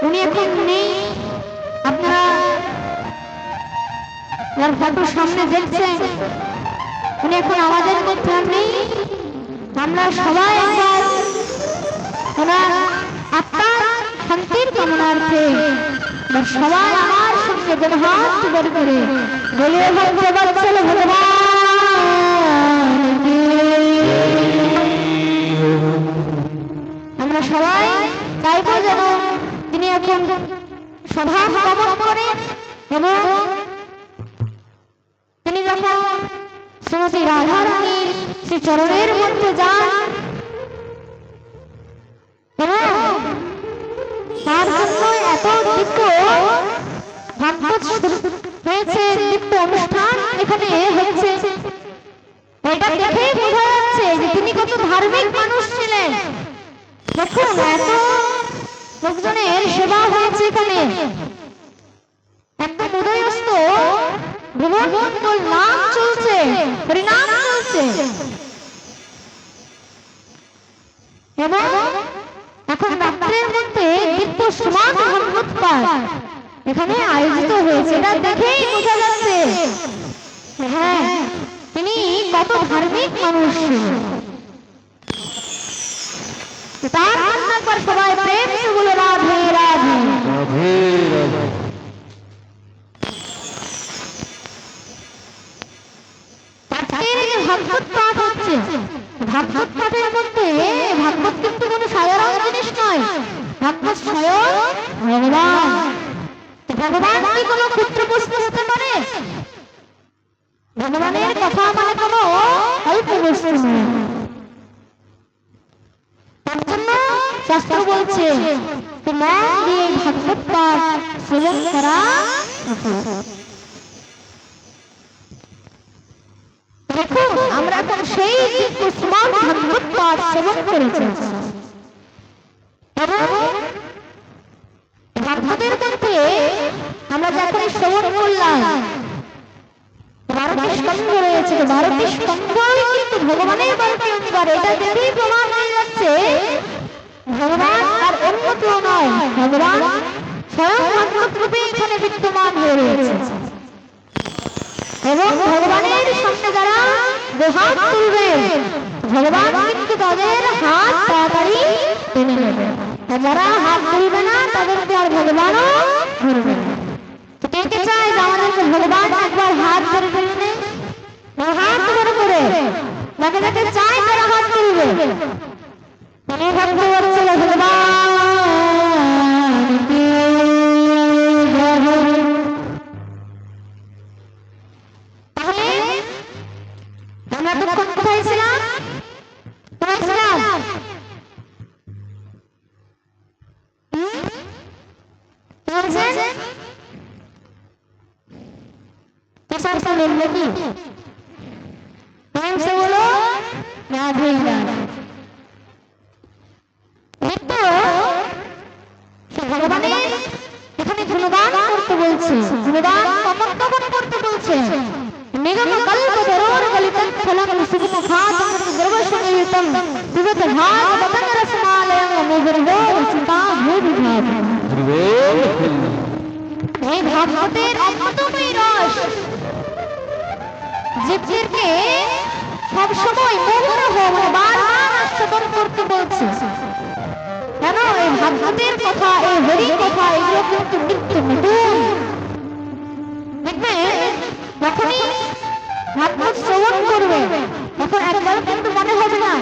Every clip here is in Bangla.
উনি এখন নেই। আপনারা যার ফটোর সামনে দেখছেন উনি এখন আমাদের মধ্যে আর নেই। আমরা সবাই একবার ওনার আত্মার শান্তির কামনার্থে সবাই আমার সঙ্গে হাত জোড় করে বলিয়ে ভগবান আমরা সবাই চাইবো যেন তিনি এখন সভা গমন করেন এবং তিনি যখন শ্রীমতী রাধারানীর শ্রী চরণের মধ্যে যান এবং তার জন্য এত দিব্য ভাগবত হয়েছে, দিব্য অনুষ্ঠান এখানে হচ্ছে, এটা দেখেই বোঝা যাচ্ছে যে তিনি কত ধার্মিক মানুষ ছিলেন। দেখুন এত লোকজনের সেবা হয়েছে এখানে, একদম উদয়স্ত ভুবন মণ্ডল নাম চলছে, হরিনাম চলছে এবং এখন রাত্রের মধ্যে দিব্য সমাজ ভাগবত পাঠ এখানে আয়োজিত হয়েছে। এটা দেখেই বোঝা যাচ্ছে হ্যাঁ তিনি কত ধার্মিক মানুষ। তার জন্য একবার সবাই প্রেম সে বলে রাধে রাধে রাধে রাধে। ভাগবত পাঠ হচ্ছে, ভাগবত পাঠের মধ্যে ভাগবত কিন্তু কোনো সাধারণ জিনিস নয়, ভাগবত স্বয়ং ভগবান। ভগবান কি কোনো ক্ষুদ্র বস্তু হতে পারে? ভগবানের কথা মানে কোনো অল্প বস্তু নয়। তার জন্য শাস্ত্র বলছে মন দিয়ে ভাগবত পাঠ শ্রবণ করা। দেখুন আমরা এখন সেই কুসুমান ভাগবত পাঠ শ্রবণ করেছি এবং ভাগবতের মধ্যে আমরা যখন শ্রবণ করলাম 12টি স্কন্ধ রয়েছে, 12টি স্কন্ধই কিন্তু ভগবানের 12টি অঙ্গার। এটা দেখেই প্রমাণ হয়ে যাচ্ছে ভগবান আর অন্য কেউ নয়, ভগবান স্বয়ং ভাগবত রূপে এখানে বিদ্যমান হয়ে রয়েছে এবং ভগবানের সামনে যারা হাত তুলবে ভগবান কিন্তু তাদের হাত তাড়াতাড়ি টেনে নেবে, যারা হাত তুলবে না তাদেরকে আর ভগবানও ধরবে না। কে কে চায় যে আমাদেরকে ভগবান একবার হাত ধরে ফেলবে? হাত ধরে করে যাকে যাকে চায় তারা হাত তুলবে। মনে ভাবতে পারছিল ভগবান কোথায় ছিলাম? বলো রাধে ভগবানের এখানে গুণগান করতে বলছে, গুণগান কমন করতে বলছে। ভাগবতের অমৃতময় রস জীবদেরকে সবসময় মোহরহ বারবার আস্বাদন করতে বলছে। কেন? এই ভাগবতের কথা, এই হরি কথা এগুলো কিন্তু নিত্য নতুন। দেখবে যখনই ভাগবত শ্রবণ করবে তখন একবার কিন্তু মনে হবে না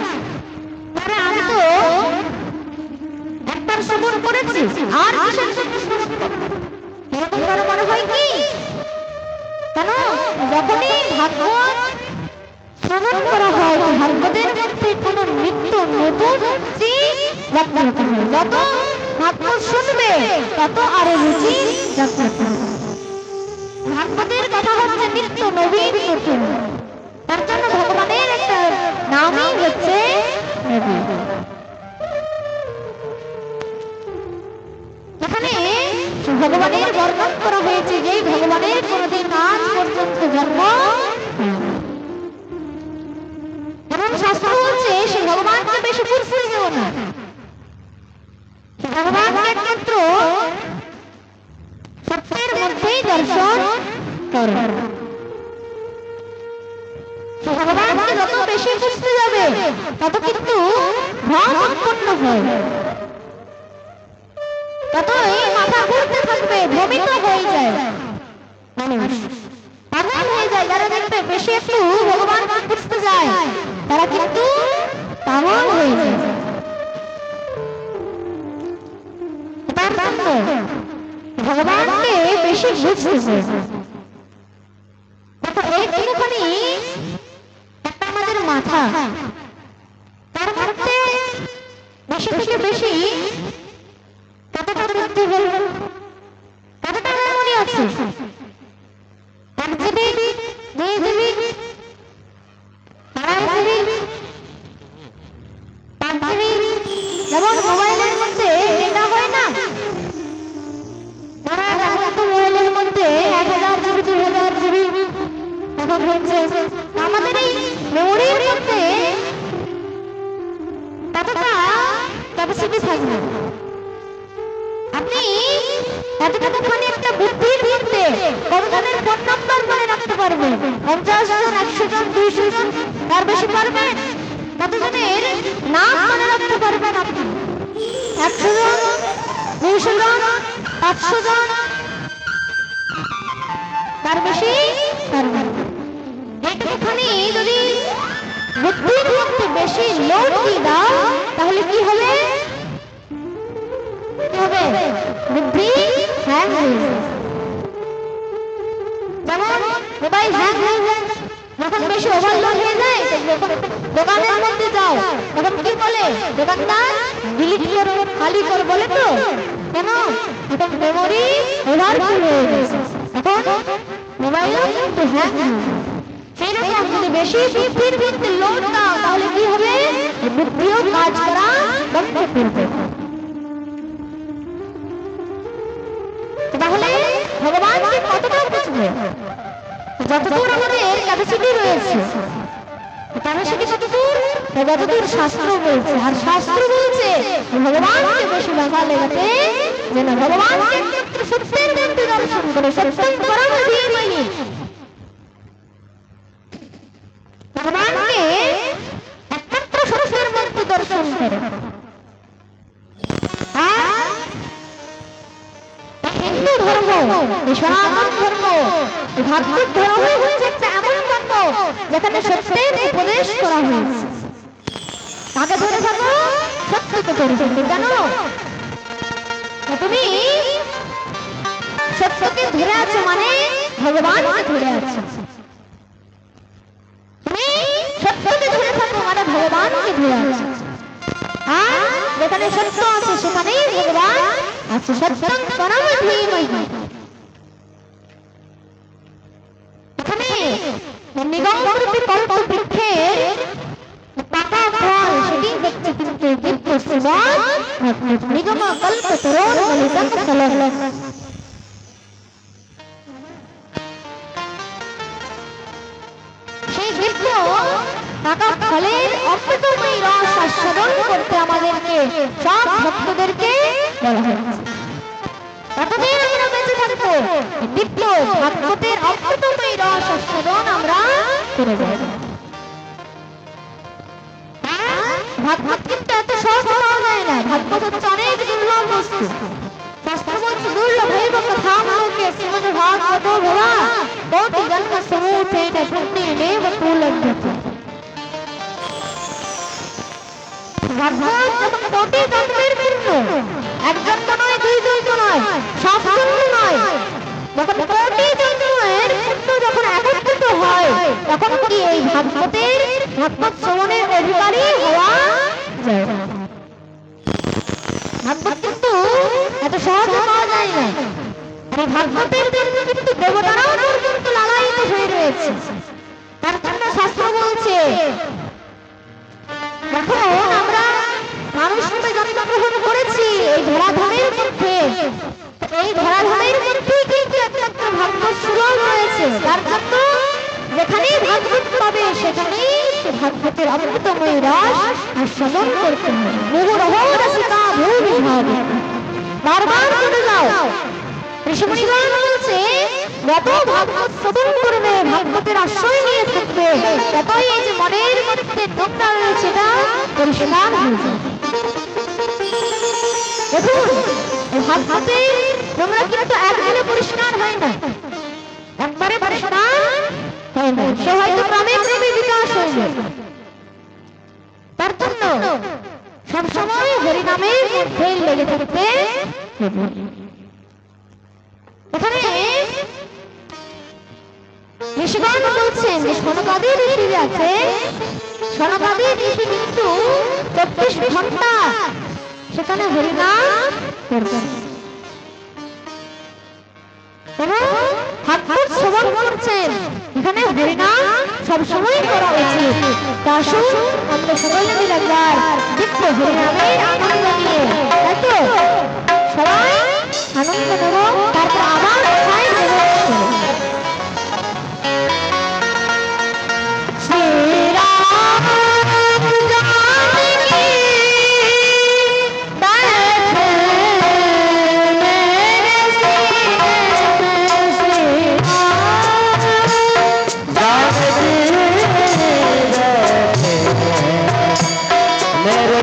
আরে আমি তো একবার শ্রবণ করেছি আর কিসের জন্য শ্রবণ করব, এরকম কারো মনে হয় কি? কেন? যখনই ভাগবত শ্রবণ করা হয় ভাগবতের মধ্যে কোনো নিত্য নতুন রুচি জাগ্রত হয়। যত ভাগবত শুনবে তত আরো রুচি জাগ্রত হবে। ভাগবতের কথা হচ্ছে নিত্য নবীন নতুন, তার জন্য ভগবানের একটা নামই হচ্ছে নবী। এখানে ভগবানের বর্ণন করা হয়েছে যে ভগবানের কোনদিন আজ পর্যন্ত জন্ম এবং শাস্ত্র বলছে সে ভগবানকে বেশি ফুরফুরে যেও না, ভগবানকে একমাত্র করে। ভগবানকে যত বেশি বুঝতে যাবে তত কিন্তু ভ্রম উৎপন্ন হয়, ততই মাথা ঘুরতে থাকবে, ভ্রমিত হয়ে যায় মানুষ, পাগল হয়ে যায়। যারা দেখবে বেশি একটু ভগবানকে বুঝতে যায় তারা কিন্তু পাগল হয়ে যায়। ভগবানকে বেশি বুঝতে এইখানে একটা আমাদের মাথা, তার মধ্যে বেশি থেকে বেশি কতটা বুদ্ধি হল, কতটা মেমোরি আছে? 1 GB, 2 GB, 2.5 GB, 5 GB। যেমন মোবাইলের মধ্যে এটা হয় না, মোবাইলের মধ্যে 1000 GB, 2000 GB এখন হচ্ছে। আমাদের এই মেমোরির মধ্যে কতটা ক্যাপাসিটি থাকবে? আপনি এতটুকুখানি একটা বুদ্ধির মধ্যে কতজনের ফোন নাম্বার মনে রাখতে পারবেন? 50 জন, 100 জন, 200 জন, তার বেশি পারবেন? কতজনের নাম মনে রাখতে পারবেন আপনি? 100 জন, 200 জন, 500 জন, তার বেশি পারবেন? এইটুকুখানি যদি বুদ্ধির মধ্যে বেশি লোড দিয়ে দাও তাহলে কি হবে? বুদ্ধি হ্যাং হয়ে যায়। যেমন মোবাইল হ্যাং হয়ে যায়, যখন বেশি ওভারলোড হয়ে যায়, দোকানের মধ্যে যাও তখন কি বলে দোকানদার? ডিলিট করো, খালি করো বলে তো। কেন? এখন মেমোরি ওভারফুল হয়ে গেছে, এখন মোবাইলও কিন্তু হ্যাং হয়। সেরকম যদি বেশি বুদ্ধির মধ্যে লোড দাও তাহলে কি হবে? বুদ্ধিও কাজ করা বন্ধ করবে। তাহলে ভগবানকে কতটা বুঝবে? যতদূর আমাদের ক্যাপাসিটি রয়েছে, ক্যাপাসিটি কতদূর? যতদূর শাস্ত্র বলছে। আর শাস্ত্র বলছে ভগবানকে বেশি দেখা লেগাতে যেন ভগবানকে সত্যের মধ্যে দর্শন করে, সত্যম পরম ধীমহি। ভগবানকে একমাত্র সত্যের মধ্যে দর্শন করে। হিন্দু ধর্ম, সনাতন ধর্ম, ভাগবত ধর্ম হচ্ছে একটা এমন ধর্ম যেখানে সত্যের উপদেশ করা হয়েছে। তাকে ধরে থাকো, সত্যকে ধরে থাকো। জানো তুমি সত্যকে ধরে আছো মানে ভগবানকে ধরে আছো। তুমি সত্যকে ধরে থাকো মানে ভগবানকে ধরে আছো। আর যেখানে সত্য আছে সেখানেই ভগবান আছে। সত্যং পরম ধীমহি। এখানে নিগমরূপী কল্প বৃক্ষের পাতা ফল সেটি হচ্ছে কিন্তু দিব্য শ্রীমৎ ভাগবত। নিগম কল্প তরুণ ললিতং ফলঃ। সেই দিব্য পাকা ফলের অমৃতময় রস আস্বাদন করতে আমাদেরকে সব ভক্তদেরকে বলা হয়েছে। ততদিন আমরা বেঁচে থাকবো দিব্য ভাগবতের অমৃতময় রস আস্বাদন আমরা করে যাব। ভাগবত কিন্তু এত সহজ পাওয়া যায় না। ভাগবত হচ্ছে অনেক দুর্লভ বস্তু। শাস্ত্র বলছে দুর্লভৈব কথাম লোকে শ্রীমদ্ ভাগবতো ভবা কোটি জন্ম সমুথেন পুণ্যেনৈব কুলভ্যতে। ভাগবত যখন কোটি জন্মের পুণ্য, এক জন্ম নয়, 2 জন্ম নয়, সব জন্ম নয়, যখন কোটি জন্মের পুণ্য যখন একত্রিত হয় তখন কি এই ভাগবতের ভাগবত শ্রবণের অধিকারী হওয়া যায়। ভাগবত কিন্তু এত সহজে পাওয়া যায় না। এই ভাগবতের জন্য কিন্তু দেবতারাও পর্যন্ত লালায়িত হয়ে রয়েছে। তার জন্য শাস্ত্র বলছে এখন আমরা মানুষ রূপে জন্মগ্রহণ করেছি এই ধরাধামের মধ্যে। এই ধরাধামের মধ্যেই কিন্তু একটা ভাগবত সুলভ রয়েছে। তার জন্য যেখানেই ভাগবত পাবে সেখানেই ভাগবতের অমৃতময় রস আস্বাদন করতে হবে। মুহুরহো রসিকা ভূমি ভাবে। বারবার করে যাও ঋষিমুনিগণ বলছে যত ভাগবত শ্রবণ করবে, ভাগবতের আশ্রয় নিয়ে থাকবে, ততই এই যে মনের মধ্যে নোংরা রয়েছে এটা পরিষ্কার হয়ে যাবে। দেখুন ভাগবতে নোংরা কিন্তু একদিনে পরিষ্কার হয় না, একবারে পরিষ্কার হয় না, সে হয়তো ক্রমে ক্রমে বিকাশ হয়ে যাবে। তার জন্য সবসময় হরিনামের মধ্যে লেগে থাকতে হবে। এখানে ঋষিগণ বলছেন যে সনকাদি ঋষি আছে, সনকাদি ঋষি কিন্তু 24 ঘন্টা সেখানে হরিনাম করছেন এবং ভাগবত শ্রবণ করছেন। এখানে হরিনাম সবসময় করা উচিত। তা আসুন আমরা সকলে মিলে একবার দেখবো হরিনামের আনন্দ নিয়ে, তাই তো সবাই আনন্দ নেব, তারপর আবার কোথায় দেব। मेरे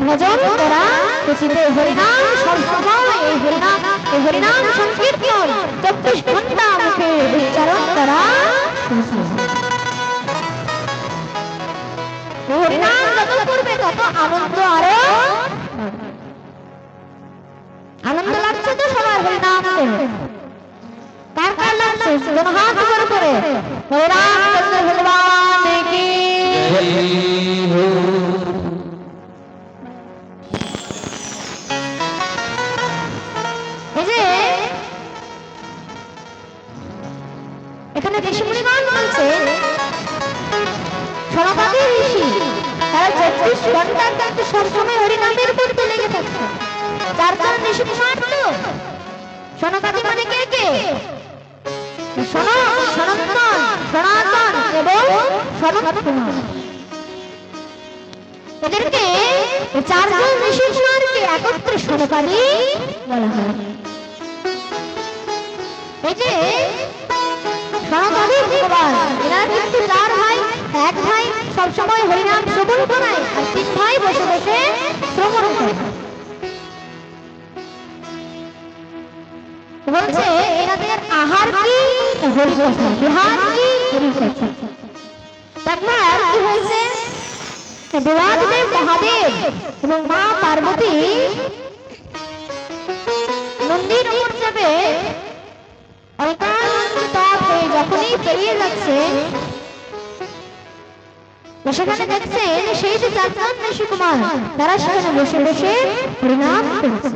ভজন করা উচিত। হরিনাম সবসময় এই হরিনাম সংকীর্তন 24 ঘন্টা মুখে উচ্চারণ করা। হরিনাম যত করবে তত আনন্দ আরো আনন্দ লাগছে তো সবার হরিনাম কার কার লাগছে হাত করে হরিনাম চন্দ্র ভগবান কি এখানে ঋষিমুনিগণ বলছে সনকাদি ঋষি তারা 24 ঘন্টা কিন্তু সবসময় হরিনামের করতে লেগে থাকতো। চারজন ঋষি মানল সনকাদি মানে কে কে? সনাতন এবং সনত কুমার। এদেরকে চারজন ঋষি কুমারকে একত্রে সনকাদি বলা হয়। এই যে সনকাদি ভগবান এরা কিন্তু 4 ভাই, এক ভাই সবসময় হরিনাম শ্রবণ করায় আর 3 ভাই বসে বসে শ্রবণ করে। বলছে এনাদের আহার কি হরিকথা, বিহার কি হরিকথা। একবার কি হয়েছে দেবাদিদেব মহাদেব এবং মা পার্বতী নন্দীর উপর চেপে যখনই পেরিয়ে যাচ্ছে সেখানে দেখছেন সেই যে 4জন ঋষি কুমার তারা সেখানে বসে বসে হরিনাম করছে।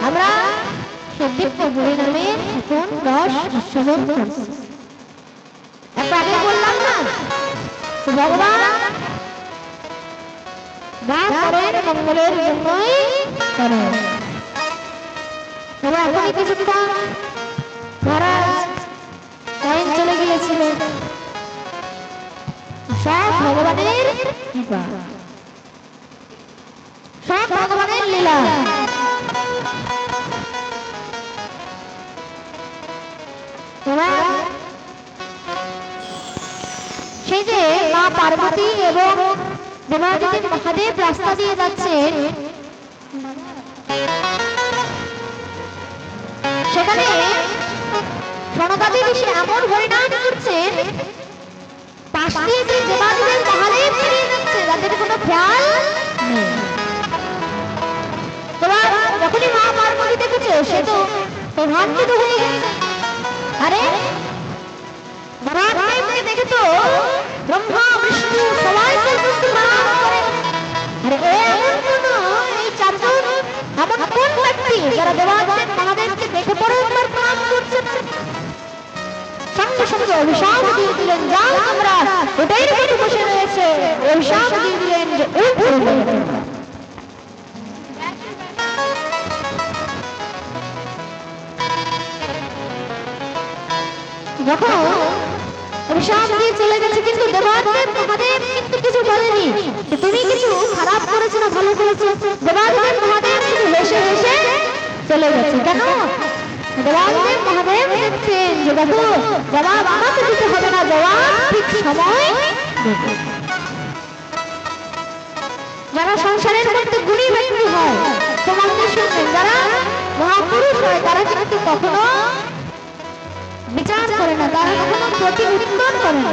আমরা দিব্য হরিনামের এখন রস আস্বাদন করছি। একটু আগে বললাম না ভগবান যা করেন মঙ্গলের জন্যই করেন। তবে এখনই কিছুক্ষণ মহারাজ টাইম চলে গিয়েছিল। সব ভগবানের কৃপা, সব ভগবানের লীলা। সেই যে মা পার্বতী এবং দেবাদিদেব মহাদেব রাস্তা দিয়ে যাচ্ছেন, সেখানে সনকাদি ঋষি এমন হরিনাম করছেন পাশ দিয়ে যে দেবাদিদেব মহাদেব বেরিয়ে যাচ্ছে যাদের কোনো খেয়াল নেই। সে তো সৌভাগ্যিত হয়ে গেছে। আরে মহাদেবকে দেখে তো ব্রহ্মা বিষ্ণু সবাই প্রণাম করে। আরে এমন কোন এই চারজন এমন কোন ব্যক্তি যারা দেবাদেব মহাদেবকে দেখে পরে একবার প্রণাম করছে? সঙ্গে সঙ্গে অভিশাপ দিয়ে দিলেন, যাও তোমরা ওটাই রেখে বসে রয়েছে। অভিশাপ দিয়ে দিলেন যে যখন অভিশাপ দিয়ে চলে গেছে, কিন্তু দেবাদেব মহাদেব কিন্তু কিছু বলেনি যে তুমি কিছু খারাপ করেছো না ভালো করেছো। দেবাদেব মহাদেব শুধু হেসে হেসে চলে গেছে। কেন? দেবাদেব মহাদেব দেখছেন যে দেখো জবাব আমাকে দিতে হবে না, জবাব ঠিক সময় দেবে। যারা সংসারের মধ্যে গুণী ব্যক্তি হয় তোমাকে শুনবেন, যারা মহাপুরুষ হয় তারা কিন্তু কখনো বিচার করে না, তারা কখনো প্রতি উত্তর করে না।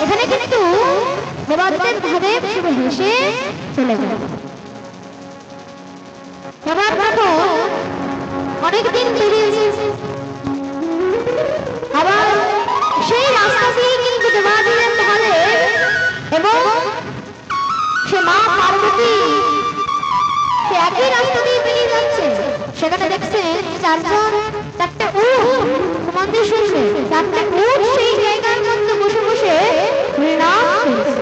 এখানে কিন্তু দেবাদেব মহাদেব শুধু হেসে চলে গেল। এবার দেখো অনেকদিন পেরিয়েছে, আবার সেই রাস্তা দিয়ে কিন্তু দেবাদেব মহাদেব এবং সে মা পার্বতী সে একই রাস্তা দিয়ে বেরিয়ে যাচ্ছে। সেখানে দেখছেন চারটে উট, তোমাদের শুনবে, চারটে উট সেই জায়গার মধ্যে বসে বসে হরিনাম করছে।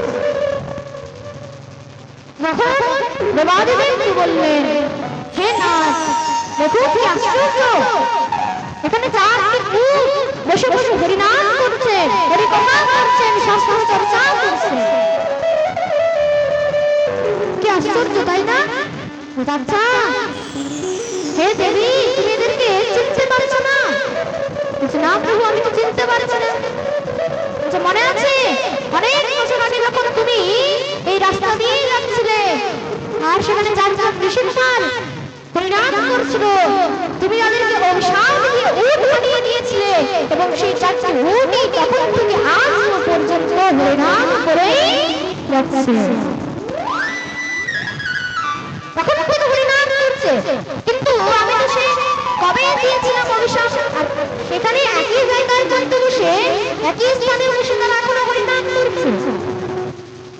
দেবাদেবকে বললেন, হে নাথ দেখো কি আশ্চর্য, এখানে চারটে উট বসে বসে হরিনাম করছেন, হরিকথা করছেন, শাস্ত্র চর্চা করছেন। কি আশ্চর্য, তাই না? আচ্ছা হে দেবী, তুমি এদেরকে চিনতে পারছো না? না প্রভু, আমি তো চিনতে পারছি না। আচ্ছা মনে আছে অনেক বছর আগে যখন তুমি এই রাস্তা দিয়ে যাচ্ছিলে আর সেখানে চারজন ঋষিমান হরিনাম করছিল, তুমি ওদেরকে অভিশাপ দিয়ে উট বানিয়ে দিয়েছিলে এবং সেই চারটি উটই তখন থেকে আজ পর্যন্ত হরিনাম করেই যাচ্ছে। তখন থেকে হরিনাম করছে, কিন্তু আমি তো সে কবে দিয়েছিলাম অভিশাপ, আর সেখানে একই জায়গায় মধ্যে বসে একই স্থানে বসে তারা এখনো হরিনাম করছে।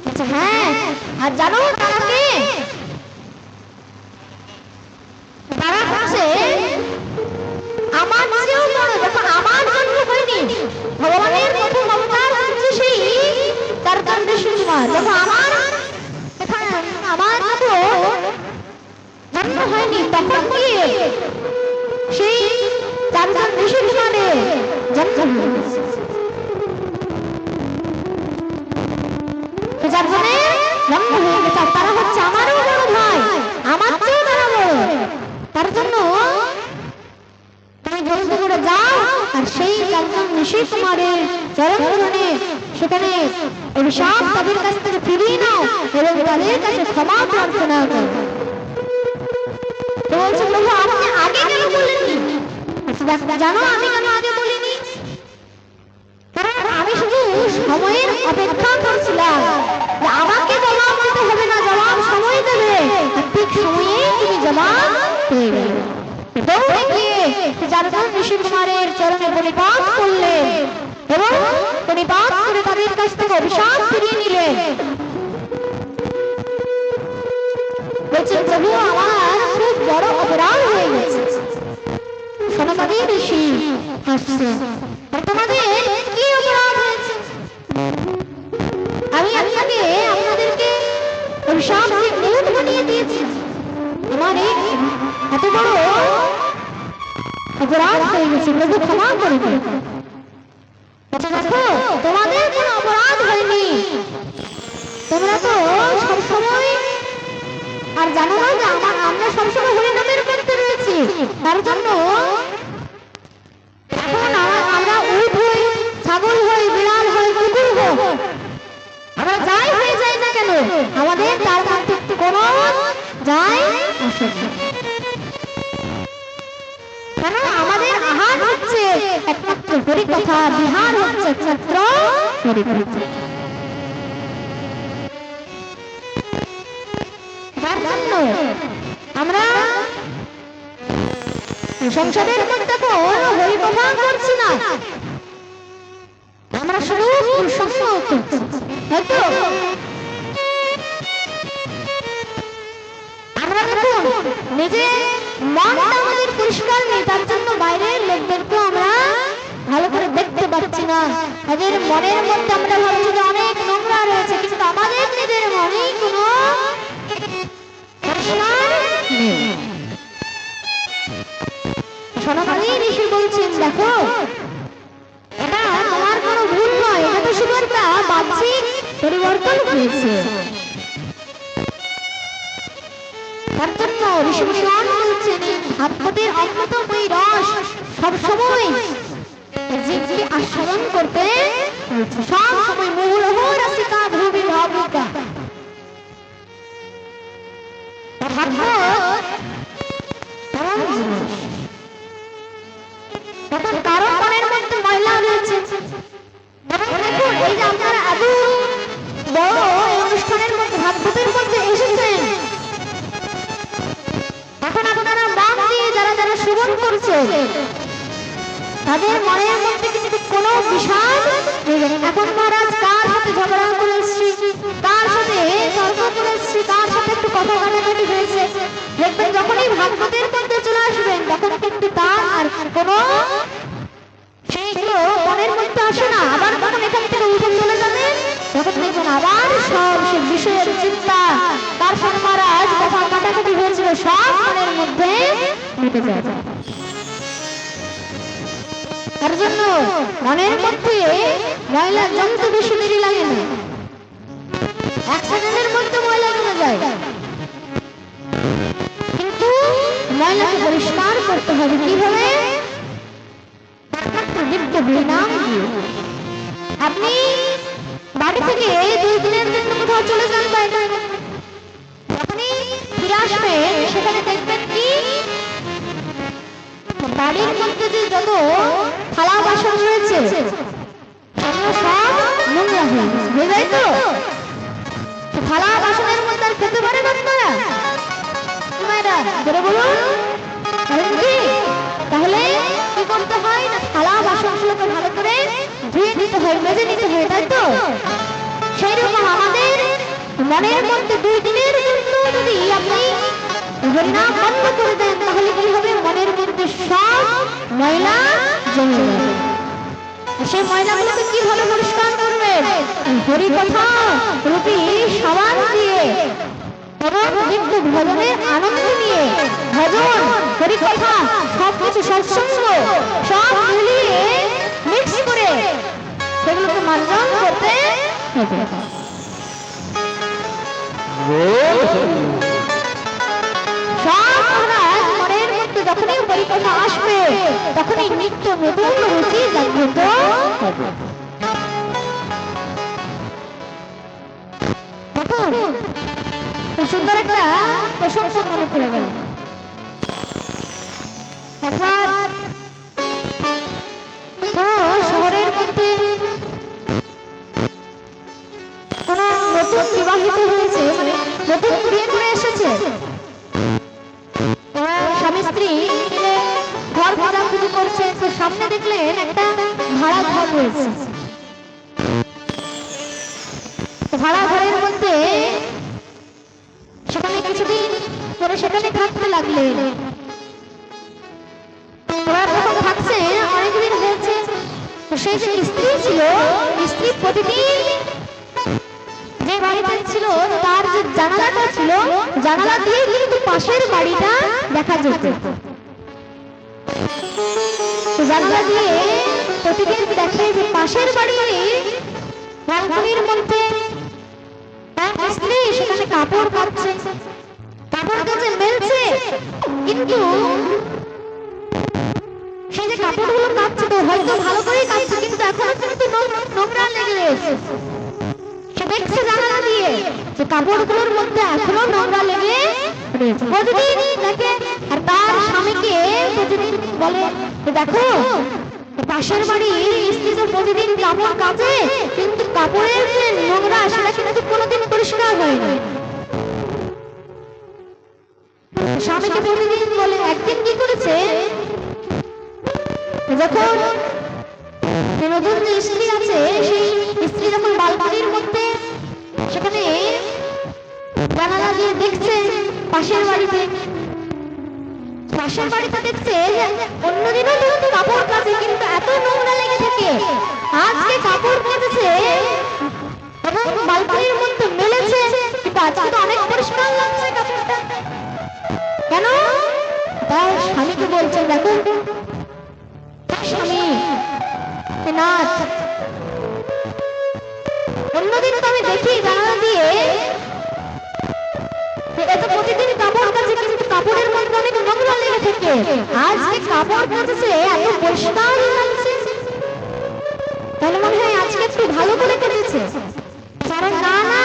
আচ্ছা হ্যাঁ, আর জানো তারা কে? তারা হচ্ছে আমার চেয়েও বড়। দেখো আমার জন্ম হয়নি, ভগবানের প্রথম অবতার হচ্ছে সেই চারজন ঋষিমান। দেখো আমার মতো জন্ম হয়নি, তখন গিয়ে সেই চারজন ঋষিমানের জন্ম হয়েছে। চারজনের জন্ম হয়ে গেছে, তারা হচ্ছে আমারও বড় ভাই, আমার চেয়েও তারা বড়। তার জন্য তুমি জলদি করে যাও আর সেই চারজন ঋষি কুমারের চরণে সেখানে অভিশাপ তাদের কাছ থেকে ফিরিয়ে নাও এবং তাদের কাছে ক্ষমা প্রার্থনা করো। বলছে প্রভু আপনি আগে কেন বলেননি? জানো আমি কেন আগে বলিনি? কারণ আমি শুধু সময়ের অপেক্ষা করছিলাম, আমাকে জবাব দিতে হবে না, জবাব সময় দেবে, ঠিক সময়ে তুমি জবাব পেয়ে গেলে। দৌড়ে গিয়ে চারজন ঋষি কুমারের চরণে পরিপাত করলেন এবং পরিপাত করে তাদের কাছ থেকে অভিশাপ ফিরিয়ে নিলেন। বলছেন প্রভু আমার খুব বড় অপরাধ হয়ে গেছে। সনকাদি ঋষি হাসছে, তোমাদের কি অপরাধ হয়েছে? আমি আপনাদেরকে অভিশাপ দিয়ে উট বানিয়ে দিয়েছি, আমার এত বড় অপরাধ হয়ে গেছে, প্রভু ক্ষমা করে দিন। দেখো তোমাদের কোনো অপরাধ হয়নি, তোমরা তো সবসময় আর জানো না যে আমরা সবসময় হরিনামের মধ্যে রয়েছি। তার জন্য এখন আমরা উট হই, ছাগল হই, বিড়াল হই, কুকুর হই, আমরা যাই হয়ে যাই না কেন আমাদের তার মধ্যে কোনো যায় আসে না। কেন? আমাদের আহার হচ্ছে একমাত্র হরিকথা, বিহার হচ্ছে একমাত্র হরিকথা। তার জন্য আমরা সংসারের মধ্যে হরি কথা করছি না, আমরা শুধু প্রসঙ্গ করছি, তাই তো? আমরা দেখুন নিজে মনটা আমাদের পরিষ্কার নেই, তার জন্য বাইরের লোকদেরকে আমরা ভালো করে দেখতে পাচ্ছি না। তাদের মনের মধ্যে আমরা ভাবছি যে অনেক নোংরা রয়েছে, কিন্তু আমাদের নিজের মনে কোনো সোনামালী ঋষি বলছেন, দেখো এটা তোমার কোনো ভুল নয়, এটা তো শুধু একটা বাহ্যিক পরিবর্তন হয়েছে। তার জন্য ঋষি ভীষণ বলছেন ভাগবতের অমৃতময় রস সবসময় জীবকে আস্বাদন করতে সব সময় মুহুরহ রসিকা ভূমি ভাবিকা। তখন কারো মনের মধ্যে ময়লা রয়েছে। দেখুন এই যে আপনারা এত বড় অনুষ্ঠানের মধ্যে ভাগবতের মধ্যে এসেছেন, এখন আপনারা মন দিয়ে যারা যারা শ্রবণ করছে তাদের মনের মধ্যে কিন্তু কোনো বিষয় নেই। এখন মহারাজ কার সাথে ঝগড়া করে এসছি, কার সাথে তর্ক করে এসছি, কার সাথে একটু কথা কাটাকাটি হয়েছে, দেখবেন যখনই ভাগবতের মধ্যে চলে আসবেন তখন কিন্তু তার আর কোনো সেইগুলো মনের মধ্যে আসে না। আবার যখন এখান থেকে উঠে চলে যাবেন তখন দেখবেন আবার সব সে বিষয়ের চিন্তা, তার সাথে মহারাজ কথা কাটাকাটি হয়েছিল সব মনের মধ্যে মিটে যায়। তার জন্য মনের মধ্যে ময়লা জমতে বেশি দেরি লাগে না, এক সেকেন্ডের মধ্যে ময়লা জমে যায়, কিন্তু ময়লাকে পরিষ্কার করতে হবে কিভাবে? আপনি বাড়ি থেকে 2 দিনের জন্য কোথাও চলে যান বাইরে, যখনই ফিরে আসবেন সেখানে দেখবেন কি বাড়ির মধ্যে যে যত থালা বাসন রয়েছে সেগুলো সব নোংরা হয়ে যায়। তো থালা বাসনের মধ্যে আর খেতে পারেন আপনারা? ধরে বলুন তাহলে কি করতে হয় না, থালা বাসনগুলোকে ভালো করে ধুয়ে নিতে হয়, মেজে নিতে হয়, তাই তো? সেই রকম আমাদের মনের মধ্যে 2 দিনের জন্য যদি আপনি হরিনাম বন্ধ করে দেন তাহলে কি হবে? মনের মধ্যে সব ময়লা জমে যাবে। সেই ময়লাগুলোকে কিভাবে পরিষ্কার করবেন? হরি কথা রূপী সাবান দিয়ে এবং কিন্তু ভজনের আনন্দ নিয়ে ভজন, হরি কথা সবকিছু সৎসঙ্গ সব মিলিয়ে মিক্স করে সেগুলোকে মার্জন করতে হবে। মনের মধ্যে যখনই পরিকল্পনা আসবে তখনই নিত্য নতুন রুচি জাগ্রত হবে। সুন্দর একটা প্রশংসা মনে করে গেল। শহরের মধ্যে কোন নতুন বিবাহিত হয়েছে, মানে নতুন বিয়ে করে এসেছে, স্বামী স্ত্রী মিলে ঘর ভাড়াভুজি করছে, তো সামনে দেখলেন একটা ভাড়া ঘর রয়েছে। ভাড়া ঘরের মধ্যে সেখানে কিছুদিন পরে সেখানে থাকতে লাগলেন। যখন থাকছে অনেকদিন হয়েছে, সেই যে স্ত্রী ছিল, স্ত্রী প্রতিদিন যে বাড়িতে ছিল তার যে জানালাটা ছিল, জানালা দিয়ে কিন্তু পাশের বাড়িটা দেখা যেত। জানালা দিয়ে প্রতিদিন দেখে যে পাশের বাড়ির ব্যালকনির মধ্যে স্ত্রী সেখানে কাপড় কাচ্ছে, কাপড় কাছে মেলছে, কিন্তু সেই যে কাপড়গুলো কাচ্ছে তো হয়তো ভালো করেই কাচ্ছে, কিন্তু এখনো কিন্তু নোংরা লেগে রয়েছে। সে দেখছে জানালা দিয়ে যে কাপড়গুলোর মধ্যে এখনো নোংরা লেগে রয়েছে। প্রতিদিন দেখে আর তার স্বামীকে প্রতিদিন বলে, দেখো পাশের বাড়ির স্ত্রী তো প্রতিদিন কাপড় কাচে, কিন্তু কাপড়ের যে নোংরা সেটা কিন্তু কোনোদিন পরিষ্কার হয়নি। স্বামীকে প্রতিদিন বলে। একদিন কি করেছে, যখন নতুন যে স্ত্রী আছে সেই স্ত্রী যখন বালকনির মধ্যে সেখানে জানালা দিয়ে দেখছে পাশের বাড়িতে দেখছে অন্যদিনও তো কাপড় কাচে কিন্তু এত নোংরা লেগে থাকে, আজকে কাপড় কেচেছে এবং বালকনির মধ্যে মেলেছে কিন্তু আজকে তো অনেক পরিষ্কার লাগছে কাপড়টা কেন? তার স্বামীকে বলছে, দেখো স্বামী না, অন্যদিন তো আমি দেখি জানালা দিয়ে এত প্রতিদিন কাপড় কাচে কিন্তু কাপড়ের মধ্যে অনেক নোংরা লেগে থাকে, আজকে কাপড় কাচেছে এত পরিষ্কার লাগছে, তাহলে মনে হয় আজকে একটু ভালো করে কেটেছে। কারণ না না,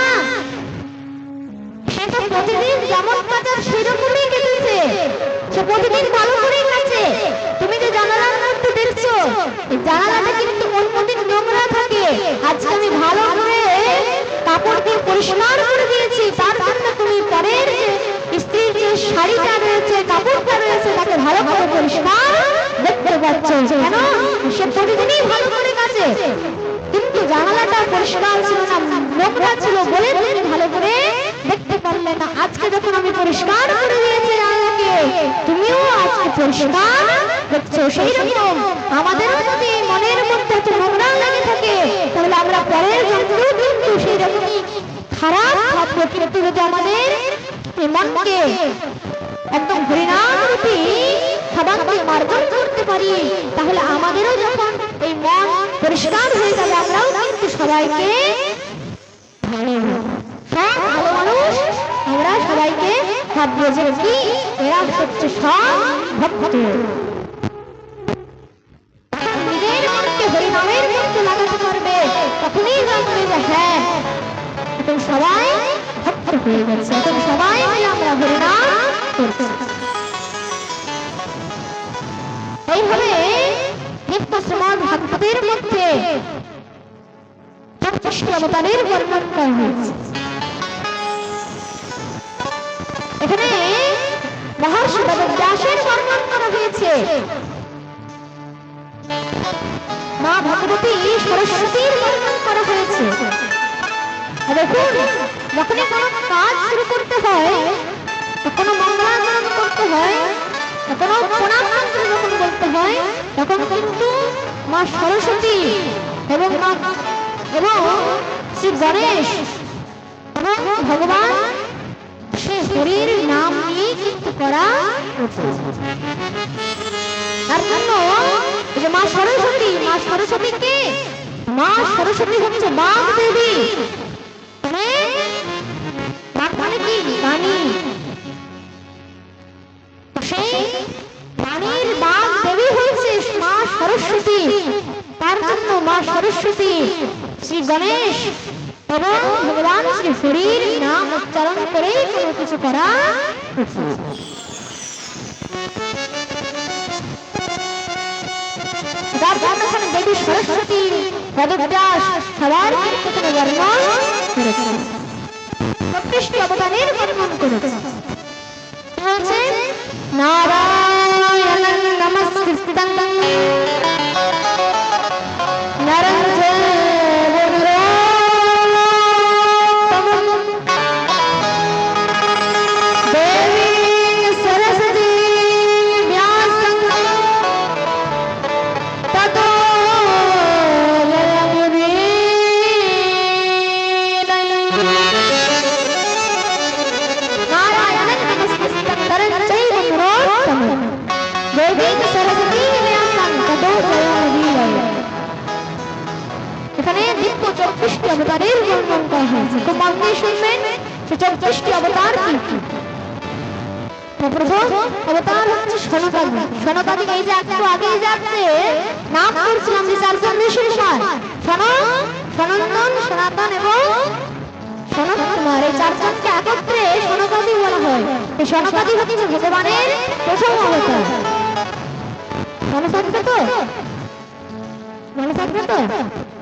সে তো প্রতিদিন যেমন কাচে সেরকমই কেটেছে, সে প্রতিদিন ভালো করেই কাচে। তুমি যে জানালার মধ্যে দেখছো এই জানালাটা কিন্তু অন্যদিন নোংরা থাকে, আজকে আমি ভালো করে কাপড় দিয়ে পরিষ্কার করে দিয়েছি, তার জন্য তুমি পরের স্ত্রীর যে শাড়িটা রয়েছে কাপড়টা রয়েছে তাকে ভালো করে পরিষ্কার দেখতে পাচ্ছ। কেন? সে প্রতিদিনই ভালো করে কাচে কিন্তু জানালাটা পরিষ্কার ছিল না, নোংরা ছিল বলে তুমি ভালো করে দেখতে পারলে না। আজকে যখন আমি পরিষ্কার করে দিয়েছি জানালাকে, তুমিও আজকে পরিষ্কার দেখছো। সেই রকম আমাদেরও যদি মনের মধ্যে একটু নোংরা লেগে থাকে তাহলে আমরা পরের জন্য কিন্তু সেই রকমই খারাপ ভাববো, কিন্তু যদি আমাদের মনকে একদম হরিনামরূপী খাবার দিয়ে মার্জন করতে পারি তাহলে আমাদেরও যখন এই মন পরিষ্কার হয়ে যাবে আমরাও কিন্তু সবাইকে সব ভালো মানুষ আমরা সবাইকে ভাববো যে কি এরা হচ্ছে সব ভক্ত। নিজের মনকে হরিনামের মধ্যে লাগাতে পারবে তখনই জানবে যে হ্যাঁ এখন সবাই ভক্ত হয়ে গেছে, এখন সবাই মিলে আমরা হরিনাম করছি। এইভাবে নিত্য শ্রীমদ ভাগবতের মধ্যে 25টি অবতারের বর্ণন করা হয়েছে। এখানে মহর্ষি বেদব্যাসের বর্ণন করা হয়েছে, মা ভগবতী সরস্বতীর বর্ণন করা হয়েছে। দেখুন, যখনই কোনো কাজ শুরু করতে হয়, কোনো মঙ্গলাচরণ করতে হয়, কোনো প্রণাম মন্ত্র যখন বলতে হয় তখন কিন্তু মা সরস্বতী এবং শ্রী গণেশ এবং ভগবান সে হরির নাম নিয়ে কিন্তু করা তার জন্য যে মা সরস্বতী কে? মা সরস্বতী হচ্ছে বাগ দেবী, মানে কি বাণী, সেই বাণীর বাগ দেবী হচ্ছে মা সরস্বতী। তার জন্য মা সরস্বতী শ্রী গণেশ এবং ভগবান শ্রী হরির নাম উচ্চারণ করে কোনো কিছু করা যার জন্য দেবী সরস্বতী বেদব্যাস সবার ক্ষেত্রে বর্ণন করেছেন, 25টি অবতারের বর্ণন করেছেন। নারায়ণং নমস্কৃত্যং নরং চৈব নরোত্তমং দেবীং সরস্বতীং ব্যাসং ততো এখানে দিব্য 24টি অবতারের বর্ণন করা হয়েছে। খুব মন দিয়ে শুনবেন সে 24টি অবতার কি কি। প্রথম অবতার হচ্ছে সনকাদি। সনকাদি এই যে একটু আগেই যাচ্ছে নাম করছিলাম যে চারজন ঋষির কুমার সনন্দন, সনাতন এবং সনত কুমার, এই চারজনকে একত্রে সনকাদি বলা হয়। এই সনকাদি হচ্ছে ভগবানের প্রথম অবতার। মনে থাকবে তো? মনে থাকবে তো?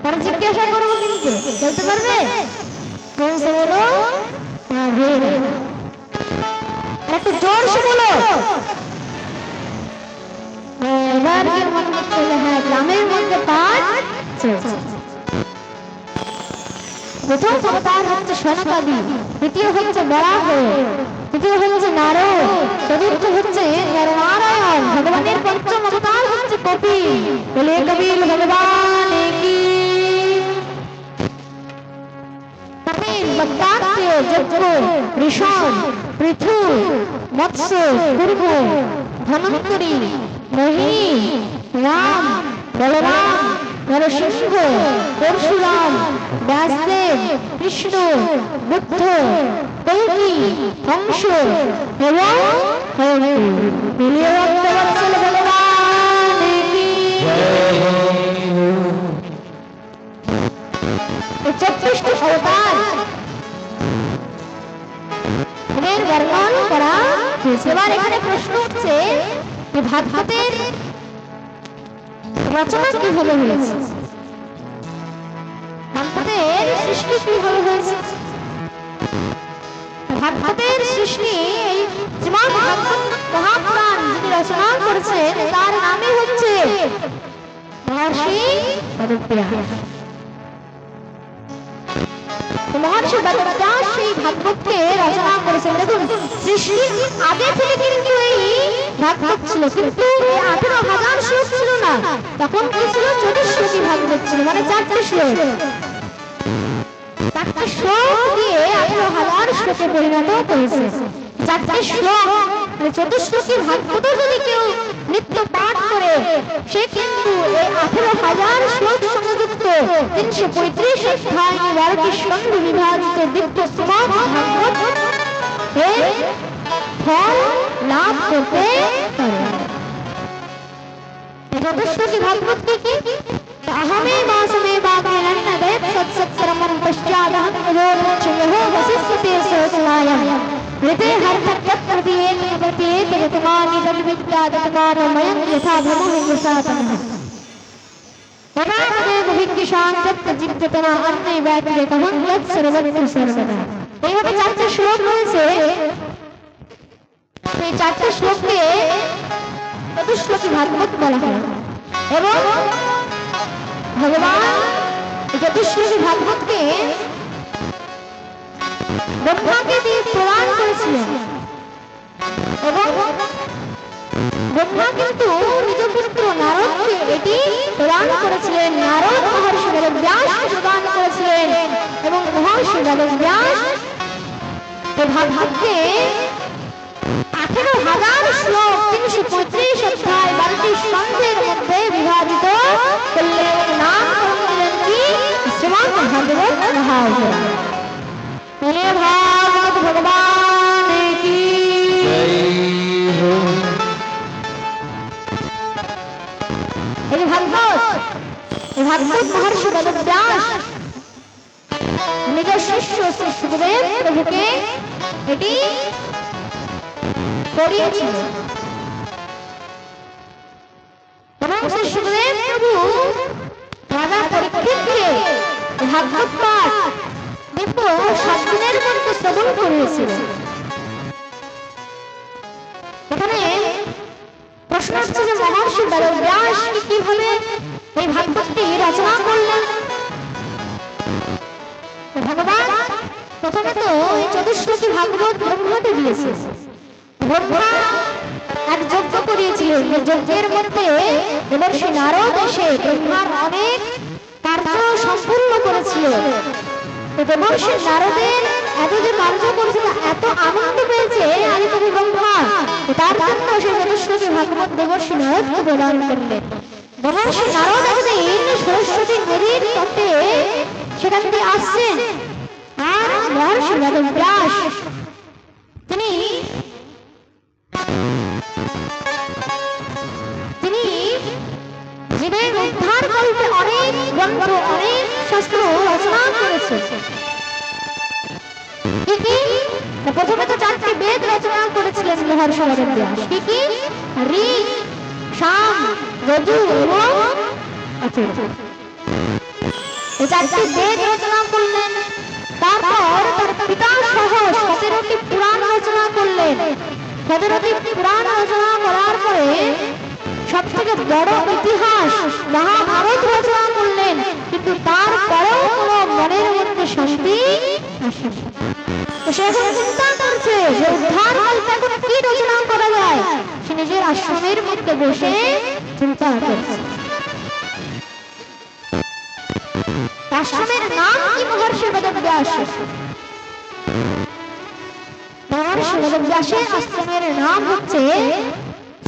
তারা জিজ্ঞাসা করবো কিন্তু বলতে পারবে? একটু জোরসে বলো। এবার কি মনে হচ্ছে? হ্যাঁ, গ্রামের মধ্যে পাঠ চলছে। প্রথম অবতার হচ্ছে সনকাদি, দ্বিতীয় হচ্ছে বরাহ, তৃতীয় হচ্ছে নারদ, চতুর্থ হচ্ছে নরনারায়ণ, ভগবানের পঞ্চম অবতার হচ্ছে কপিল। বলে কপিল ভগবান কি। কপিল বদ্যাত্য, যজ্ঞ, ঋষভ, পৃথু, মৎস্য, কুর্ম, ধন্বন্তরী, মোহিনী, রাম, বলরাম, নরসিংহ, পরশুরাম, ব্যাসদেব, কৃষ্ণ, বুদ্ধ, কল্কি, হংস এবং মিলিয়ে ভক্তবৎসল ভগবান কি। এই 34টি অবতার এর বর্ণন করা হয়েছে। এবার এখানে প্রশ্ন উঠছে যে ভাগবতের রচনা কিভাবে হয়েছে, ভাগবতের সৃষ্টি কিভাবে হয়েছে। ভাগবতের সৃষ্টি এই শ্রীমদ্ ভাগবত মহাপুরাণ যিনি রচনা করেছেন তার নামই হচ্ছে মহর্ষি বেদব্যাস। মহর্ষি বেদব্যাস সেই ভাগবতকে রচনা করেছেন। দেখুন, সৃষ্টির আগে থেকে কিন্তু এই ভাগবত ছিল, কিন্তু 18,000 শ্লোক ছিল না, তখন কি ছিল? 24টি ভাগবত ছিল, মানে 4টে শ্লোক। 4টে শ্লোক দিয়ে 18,000 শ্লোকে পরিণত করেছে। 4টে শ্লোক মানে 24টি ভাগবত যদি কেউ নিত্য পাঠ করে, সে কিন্তু এই 18,000 শ্লোক সংযুক্ত 335 অধ্যায় 12টি স্কন্ধে বিভাজিত দিব্য শ্রীমদ্ ভাগবত এর ফল লাভ করতে পারে। 24টি ভাগবত কি? अहमे वासमे वाग्यनन्नदेव सत्सत्कर्मं पश्चादहं निरोधच्छयो वसिष्ठते सोचलायं ऋते हर्थप्रत्येन प्रत्येत ऋतमानि तद्विद्यादत्मानमयं यथा भ्रमः यथातमः तदादेव विज्ञशान्तजिज्ञतना अन्ने व्याप्यतमं यत्सर्वत्र सर्वदा। এইভাবে 4টে শ্লোক রয়েছে। এই 4টে শ্লোককে 24টি ভাগবত বলা হয় এবং ভগবান 24টি ভাগবতকে ব্রহ্মাকে দিয়ে প্রদান করেছিলেন এবং ব্রহ্মা কিন্তু নিজ পুত্র নারদকে এটি প্রদান করেছিলেন। নারদ মহর্ষি বেদব্যাসকে প্রদান করেছিলেন এবং মহর্ষি বেদব্যাস এই ভাগবতকে 18,000 শ্লোক 335 অধ্যায় 12টি স্কন্ধের মধ্যে বিভাজিত করলেন। নামকরণ দিলেন কি? শ্রীমদ্ ভাগবত মহাপুরাণ। বলে ভাগবত ভগবান কি। এই ভাগবত মহর্ষি বেদব্যাস নিজের শিষ্য শ্রী সুখদেব প্রভুকে এটি পড়িয়েছিল এবং শ্রী সুখদেব প্রভু রাজা পরীক্ষিতকে ভাগবত পাঠ দিব্য 7 দিনের মধ্যে শ্রবণ করিয়েছিলেন। এখানে প্রশ্ন হচ্ছে যে মহর্ষি বেদব্যাস কিভাবে এই ভাগবতটি রচনা করলেন। ভগবান প্রথমে তো এই 24টি ভাগবত ব্রহ্মাকে দিয়েছে। ব্রহ্মা এক যজ্ঞ করিয়েছিলেন, এই যজ্ঞের মধ্যে দেবর্ষি নারদ এসে ব্রহ্মার অনেক কার্য সম্পূর্ণ করেছিল। দেবর্ষি নারদের এত যে কার্য করেছিল, এত আনন্দ পেয়েছে আদিকবি ব্রহ্মা, তার জন্য সেই 24টি ভাগবত দেবর্ষি নারদকে প্রদান করলেন। দেবর্ষি নারদ একদিন সরস্বতী নদীর তটে সেখান থেকে আসছেন, আর মহর্ষি বেদব্যাস তিনি জীবের উদ্ধার করতে অনেক গ্রন্থ, অনেক শাস্ত্র রচনা করেছে। প্রথমে তো 4টি বেদ রচনা করেছিলেন মহর্ষি বেদব্যাস। কি? ঋক, সাম, যজু এবং অথর্ব। এই 4টি বেদ রচনা করলেন। তারপর তার পিতা সহ 17টি পুরাণ রচনা করলেন। 17টি পুরাণ রচনা করার পরে সব থেকে বড় ইতিহাস মহাভারত রচনা করলেন, কিন্তু তারপরেও কোনো মনের মধ্যে শান্তি আসেনি। সে এখন চিন্তা করছে যে উদ্ধার বলতে এখন কি রচনা করা যায়। সে নিজের আশ্রমের মধ্যে বসে চিন্তা করছে। আশ্রমের নাম কি? মহর্ষি বেদব্যাস। মহর্ষি বেদব্যাসের আশ্রমের নাম হচ্ছে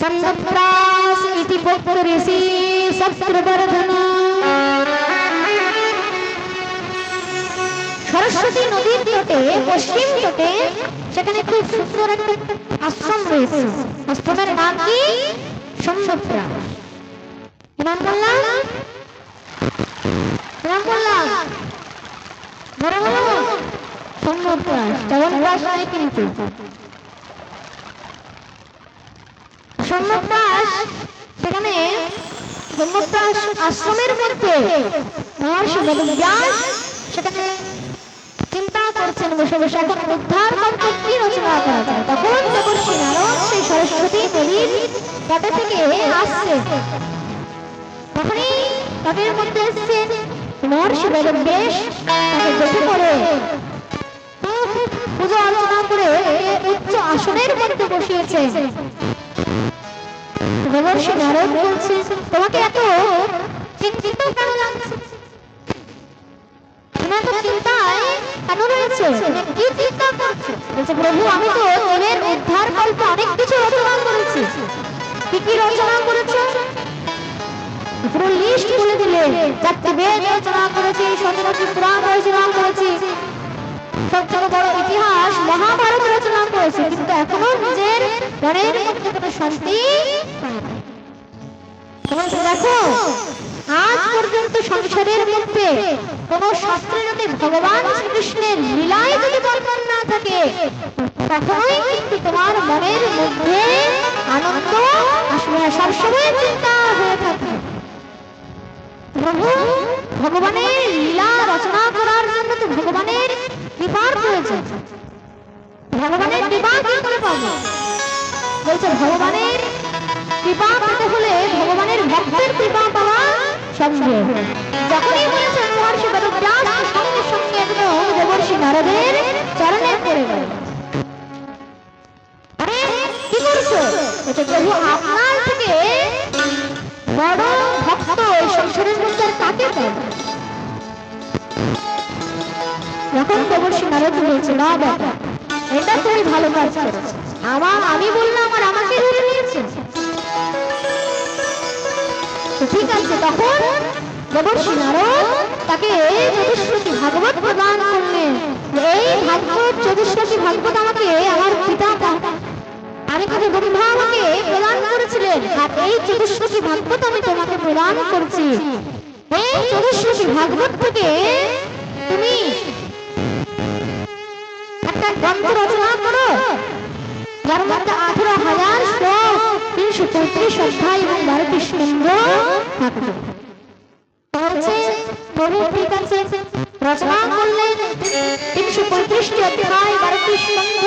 সন্দপ্রাস ইতি পুত্র ঋষি শস্ত্রবর্ধন। সরস্বতী নদীর তটে, পশ্চিম তটে, সেখানে খুব সুন্দর একটা আশ্রম রয়েছে। আশ্রমের নাম কি? সন্দপ্রাস। নাম বললাম, নাম বললাম, বড় বড় সন্দপ্রাস, চবনপ্রাস নয় কিন্তু। সন্দপ্রাস, সেখানে সন্দপ্রাস আশ্রমের মধ্যে মহর্ষি বেদব্যাস সেখানে চিন্তা করছেন বসে বসে এখন উদ্ধার করতে কি রচনা করা যায়। তখন দেবর্ষি নারদ সেই সরস্বতী নদীর তটে থেকে আসছে। তখনই তটের মধ্যে এসছেন মহর্ষি বেদব্যাস, তাকে দেখে পড়ে পূজা অর্চনা করে উচ্চ আসনের মধ্যে বসিয়েছে। দেবর্ষি নারদ বলছে, তোমাকে এত চিন্তিত কেন লাগছে? তুমি এত চিন্তায় কেন রয়েছে? কি চিন্তা করছো? বলছে, প্রভু আমি তো জীবের উদ্ধার কল্পে অনেক কিছু রচনা করেছি। কি কি রচনা করেছ? পুরো লিস্ট বলে দিলে। 4টি বেদ রচনা করেছি, 17টি পুরাণ রচনা করেছি, সবথেকে বড় ইতিহাস মহাভারত রচনা করেছে, কিন্তু এখনো নিজের মনের মধ্যে কোনো শান্তি পায়নি। দেখো, আজ পর্যন্ত সংসারের মধ্যে কোন শাস্ত্রে যদি ভগবান শ্রীকৃষ্ণের লীলায় যদি বর্ণন না থাকে, তখনই কিন্তু তোমার মনের মধ্যে আনন্দ আসবে না, সবসময় চিন্তা হয়ে থাকে। প্রভু ভগবানের লীলা রচনা করার জন্য তো ভগবানের কৃপার প্রয়োজন। ভগবানের কৃপা কি করে পাবো? বলছে ভগবানের কৃপা পেতে হলে ভগবানের ভক্তের কৃপা পাওয়া সম্ভব। যখনই বলেছেন মহর্ষি বেদব্যাস, সঙ্গে সঙ্গে একদম দেবর্ষি নারদের চরণে পড়ে গেল। আরে কি করছো? বলছে প্রভু আপনার থেকে বড় ভক্ত এই সংসারের মধ্যে আর কাকে পাবো? যখন দেবর্ষি নারদ বলছে, না বাবা এটা তুমি ভালো কাজ করেছো, আমি বললাম আর আমাকে ধরে নিয়েছে, ঠিক আছে। তখন দেবর্ষি নারদ তাকে চতুষ্পদী ভাগবত প্রদান করলেন। এই ভাগবত, চতুষ্পদী ভাগবত আমাকে আমার পিতা আমি তাকে ব্রহ্মা আমাকে প্রদান করেছিলেন, আর এই চতুষ্পদী ভাগবত আমি তোমাকে প্রদান করছি। এই চতুষ্পদী ভাগবত থেকে তুমি একটা গ্রন্থ রচনা করো, যার মধ্যে 18,000 শ্লোক, 335 অধ্যায় এবং 12টি স্কন্ধ থাকবে। প্রভু ঠিক আছে, রচনা করলেন 335টি অধ্যায়, 12টি স্কন্ধ,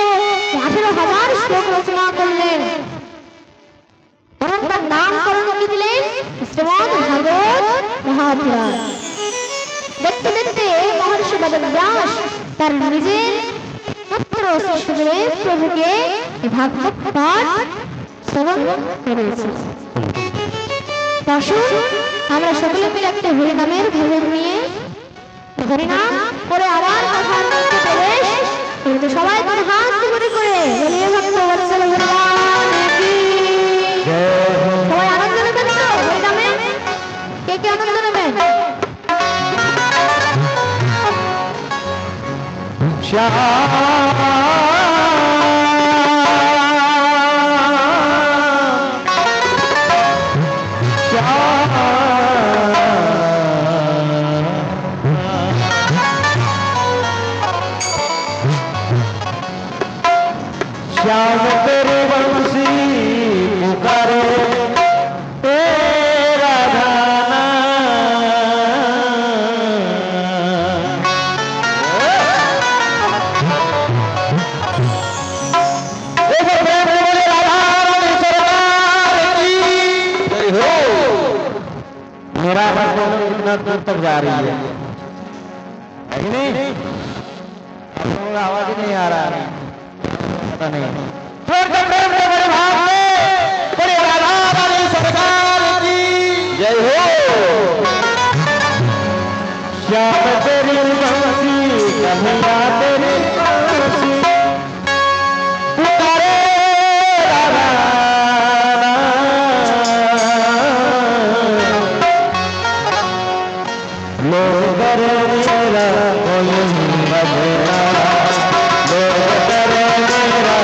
18,000 শ্লোক রচনা করলেন এবং তার নামকরণ কি দিলেন? শ্রীমদ্ ভাগবত মহাপুরাণ। দেখতে দেখতে মহর্ষি বেদব্যাস তার নিজের পুত্র শিশুদেব প্রভুকে ভাগবত পাঠ শ্রবণ করেছে। আসুন আমরা সকলে মিলে একটা হরিনামের ভজন নিয়ে হরিনাম করে আবার কথার মধ্যে প্রবেশ করতে সবাই করে হাত করে করে বলিয়ে ভক্ত বৎসল ভগবান কি সবাই আনন্দ নেবেন তো হরিনামে? কে কে আনন্দ নেবেন? श्याम तेरे बंसी पुकारे तेरा गाना, कितना दूर तक जा रही है कि नहीं? आप लोगों का आवाज ही नहीं आ रहा है, पता नहीं। जोर का प्रेम से बड़े भाग में बड़े राधा वाली सरकार की जय हो। श्याम तेरी बंसी कन्हैया तेरी बंसी पुकारे राधा लोग करे मेरा कोई बजना लोग करे मेरा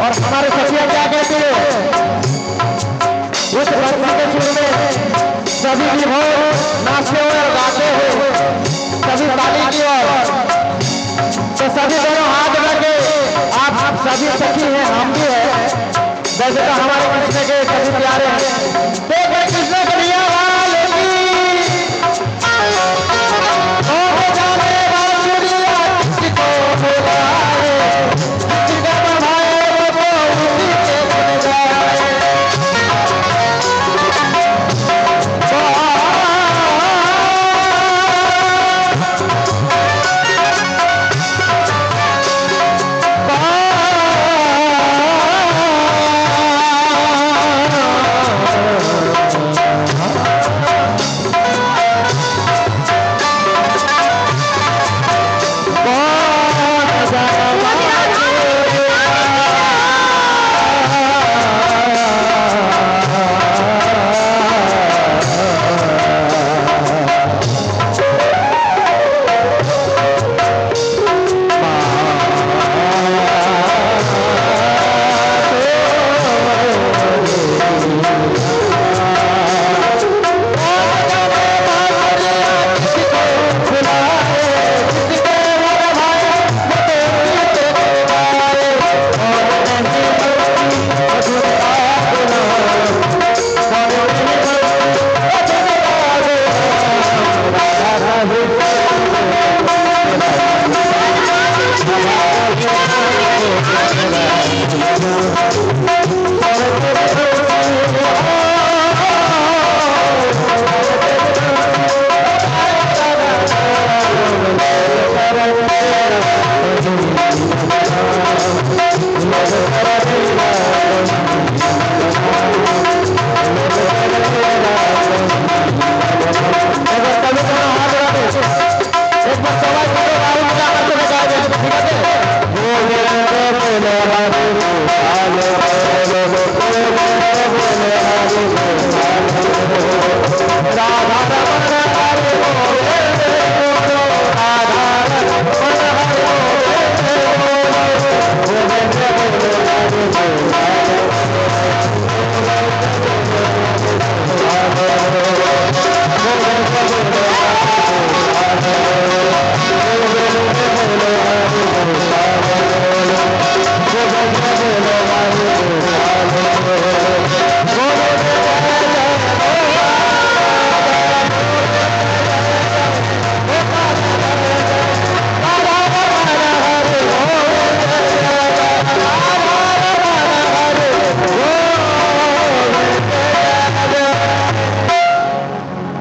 और हमारे सखिया क्या कहते हैं, उस भक्ति के सुर में सभी भी हो, नाचते हो और गाते हो, सभी ताली की ओर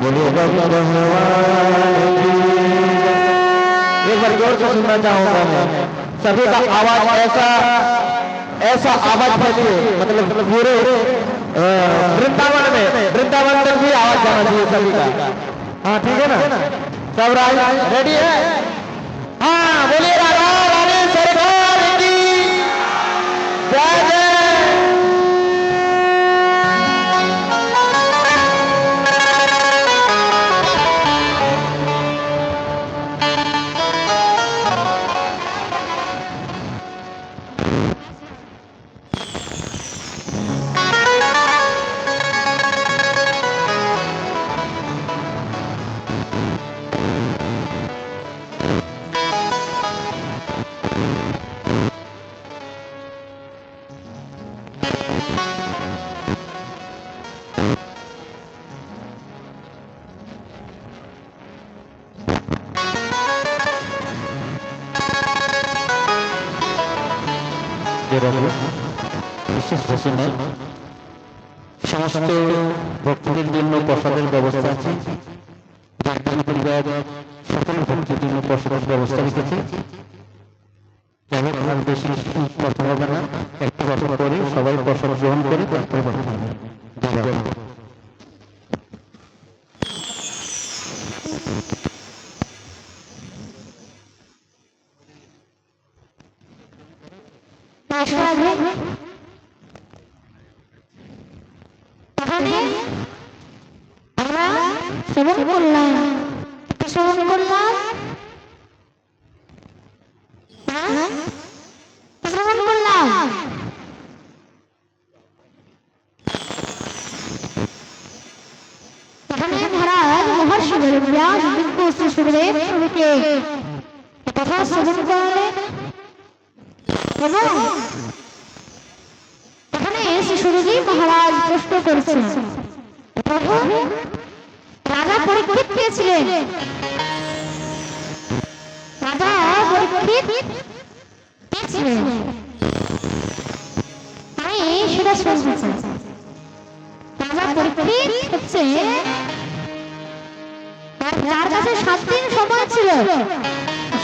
बोलिए बाबा भगवान की। एक बार जोर से सुनना चाहूंगा मैं, सभी का आवाज ऐसा ऐसा आवाज फैलिए, मतलब पूरे वृंदावन तक भी आवाज जाना चाहिए सभी का। हाँ ठीक है ना, सब रेडी है? हाँ बोलिए राधा रानी सरकार की जय जय। বিশেষ ঘোষণা, সমস্ত ভক্তদের জন্য প্রসাদের ব্যবস্থা আছে। পরিবার সকল ভক্তের জন্য প্রসাদের ব্যবস্থা রেখেছে। আর বেশি কথা হবে না, একটা কথা করে সবাই প্রসাদ গ্রহণ করে তারপরে কথা হবে। আমরা শ্রবণ করলাম, শ্রবণ করলাম, শ্রবণ করলাম। এখানে মহারাজ মহর্ষি ব্যাস বিজ্ঞ শ্রী সুখদেব প্রভৃতি কথা শ্রবণ করলেন এবং এখানে শ্রী সুরজি মহারাজ প্রশ্ন করেছেন, প্রভু রাজা পরীক্ষিত কে ছিলেন? রাজা পরীক্ষিত কে ছিলেন? আমি সেটা শুনতে চাই। রাজা পরীক্ষিত হচ্ছে যার কাছে 7 দিন সময় ছিল।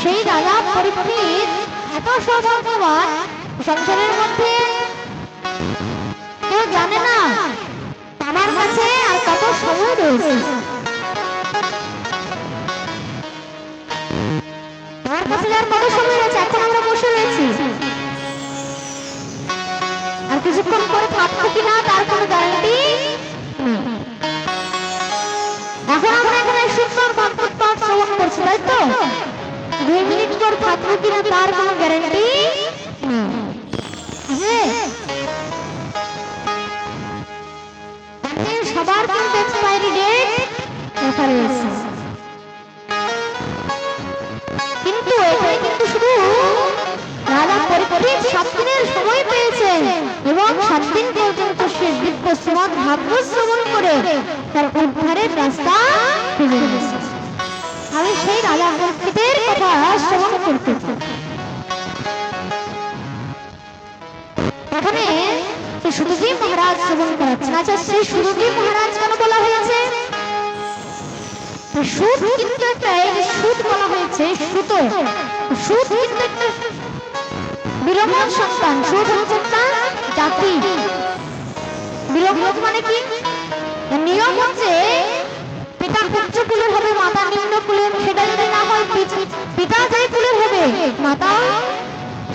সেই রাজা পরীক্ষিত এত সৌভাগ্যবান, সংসারের মধ্যে কেউ জানে না আমার কাছে আর কত সময় রয়েছে। আমার কাছে আর কত সময় রয়েছে, এখন আমরা বসে রয়েছি, আর কিছুক্ষণ পরে থাকবো কিনা তার কোনো গ্যারান্টি। এখন আমরা এখানে সুন্দর ভাগবত পাঠ শ্রবণ করছি, তাই তো? 2 মিনিট পর থাকবো কিনা তার কোনো গ্যারান্টি সবার কিন্তু এক্সপায়ারি ডেট লেখা রয়েছে। কিন্তু এখানে কিন্তু শুধু রাজা পরীক্ষিত 7 দিনের সময় পেয়েছেন এবং 7 দিন পর্যন্ত সে দিব্য শ্রীমদ্ ভাগবত শ্রবণ করে তার উদ্ধারের রাস্তা খুঁজে নিয়েছে। আমি সেই রাজা পরীক্ষিতের কথা শ্রবণ করতে চাই। এখানে সুরজি মহারাজ শ্রবণ করাচ্ছেন। আচ্ছা, সেই সুরজি মহারাজ কেন বলা হয়েছে? সুত কিন্তু একটা সুত বলা হয়েছে, সুত। সুত কিন্তু একটা বিলম্বন সন্তান। সুত হচ্ছে একটা জাতি। বিলম্বন মানে কি? নিয়ম হচ্ছে পিতা উচ্চ কুলের হবে, মাতা নিম্ন কুলের। সেটা যদি না হয়, পিতা যে কুলের হবে মাতা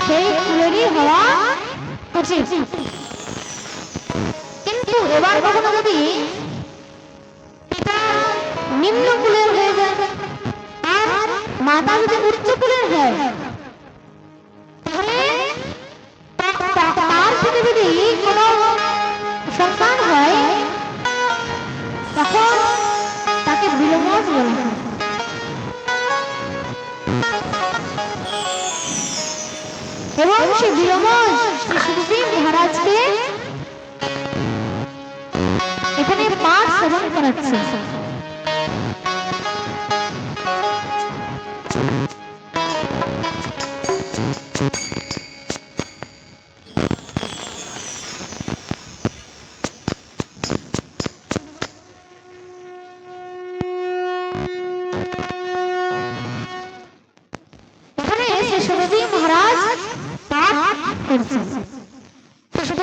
সেই কুলেরই হওয়া উচিত। কিন্তু এবার কখনো যদি পিতা নিম্ন কুলের হয়ে যায় আর মাতা যদি উচ্চ কুলের হয়, তাহলে তার থেকে যদি কোনো সন্তান হয় তখন তাকে বিলম্বন বলা হয়। এবং সে বিলম্বন শ্রী সুরজি মহারাজকে এখানে পাঠ শ্রবণ করাচ্ছে। করছে।